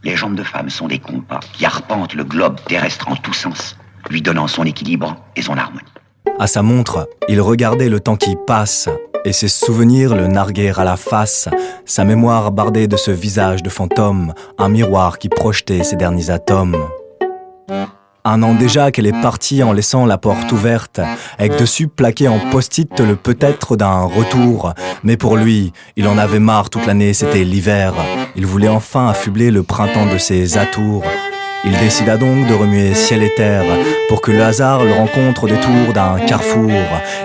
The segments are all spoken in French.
Les jambes de femme sont des compas qui arpentent le globe terrestre en tous sens, lui donnant son équilibre et son harmonie. À sa montre, il regardait le temps qui passe, et ses souvenirs le narguèrent à la face, sa mémoire bardée de ce visage de fantôme, un miroir qui projetait ses derniers atomes. 1 an déjà qu'elle est partie en laissant la porte ouverte, avec dessus plaqué en post-it le peut-être d'un retour. Mais pour lui, il en avait marre toute l'année, c'était l'hiver. Il voulait enfin affubler le printemps de ses atours. Il décida donc de remuer ciel et terre pour que le hasard le rencontre au détour d'un carrefour.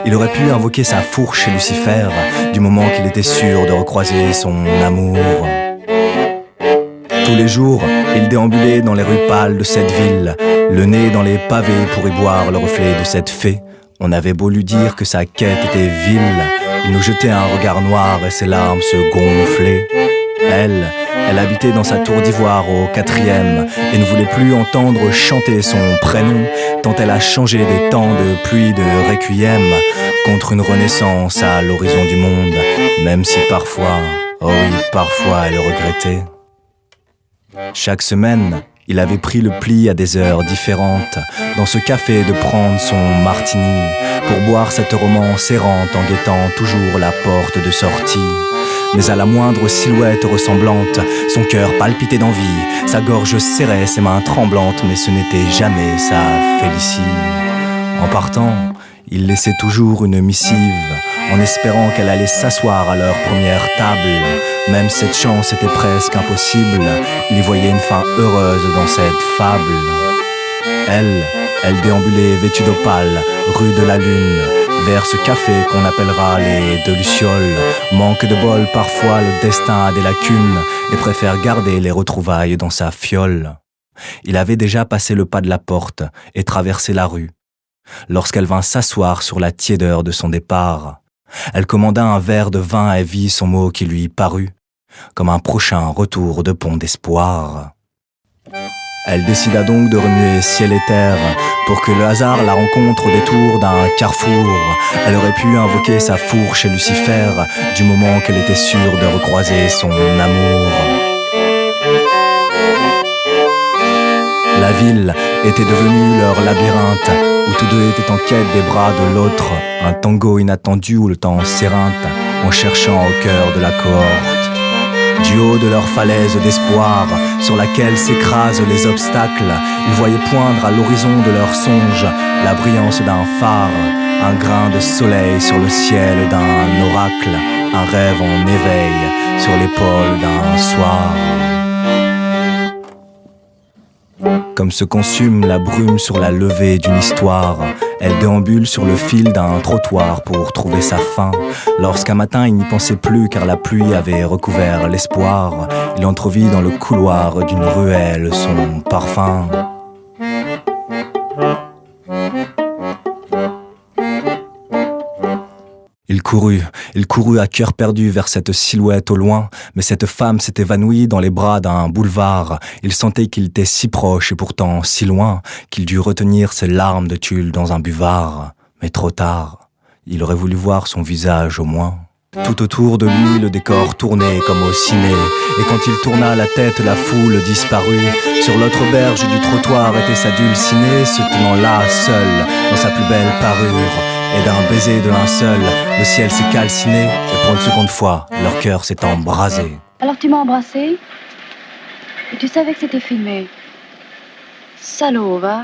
Il aurait pu invoquer sa fourche chez Lucifer du moment qu'il était sûr de recroiser son amour. Tous les jours, il déambulait dans les rues pâles de cette ville, le nez dans les pavés pour y boire le reflet de cette fée. On avait beau lui dire que sa quête était vile, il nous jetait un regard noir et ses larmes se gonflaient. Elle habitait dans sa tour d'ivoire au 4e et ne voulait plus entendre chanter son prénom, tant elle a changé des temps de pluie de requiem contre une renaissance à l'horizon du monde, même si parfois, oh oui, parfois elle regrettait. Chaque semaine, il avait pris le pli à des heures différentes dans ce café de prendre son martini pour boire cette romance errante en guettant toujours la porte de sortie. Mais à la moindre silhouette ressemblante, son cœur palpitait d'envie, sa gorge serrait, ses mains tremblantes, mais ce n'était jamais sa Félicie. En partant, il laissait toujours une missive, en espérant qu'elle allait s'asseoir à leur première table. Même cette chance était presque impossible, il y voyait une fin heureuse dans cette fable. Elle déambulait vêtue d'opale, rue de la Lune, vers ce café qu'on appellera les Deux Lucioles. Manque de bol, parfois le destin a des lacunes et préfère garder les retrouvailles dans sa fiole. Il avait déjà passé le pas de la porte et traversé la rue, lorsqu'elle vint s'asseoir sur la tiédeur de son départ. Elle commanda un verre de vin et vit son mot qui lui parut comme un prochain retour de pont d'espoir. Elle décida donc de remuer ciel et terre pour que le hasard la rencontre au détour d'un carrefour. Elle aurait pu invoquer sa fourche chez Lucifer du moment qu'elle était sûre de recroiser son amour. La ville était devenue leur labyrinthe où tous deux étaient en quête des bras de l'autre, un tango inattendu où le temps s'éreinte en cherchant au cœur de la cohorte. Du haut de leur falaise d'espoir, sur laquelle s'écrasent les obstacles, ils voyaient poindre à l'horizon de leurs songes la brillance d'un phare, un grain de soleil sur le ciel d'un oracle, un rêve en éveil sur l'épaule d'un soir. Comme se consume la brume sur la levée d'une histoire, elle déambule sur le fil d'un trottoir pour trouver sa fin. Lorsqu'un matin il n'y pensait plus car la pluie avait recouvert l'espoir, il entrevit dans le couloir d'une ruelle son parfum. Il courut à cœur perdu vers cette silhouette au loin, mais cette femme s'est évanouie dans les bras d'un boulevard. Il sentait qu'il était si proche et pourtant si loin, qu'il dut retenir ses larmes de tulle dans un buvard. Mais trop tard, il aurait voulu voir son visage au moins. Tout autour de lui, le décor tournait comme au ciné, et quand il tourna la tête, la foule disparut. Sur l'autre berge du trottoir était sa dulcinée, se tenant là, seule, dans sa plus belle parure. Et d'un baiser de linceul, le ciel s'est calciné, et pour une seconde fois, leur cœur s'est embrasé. Alors tu m'as embrassé, et tu savais que c'était filmé. Salaud, va.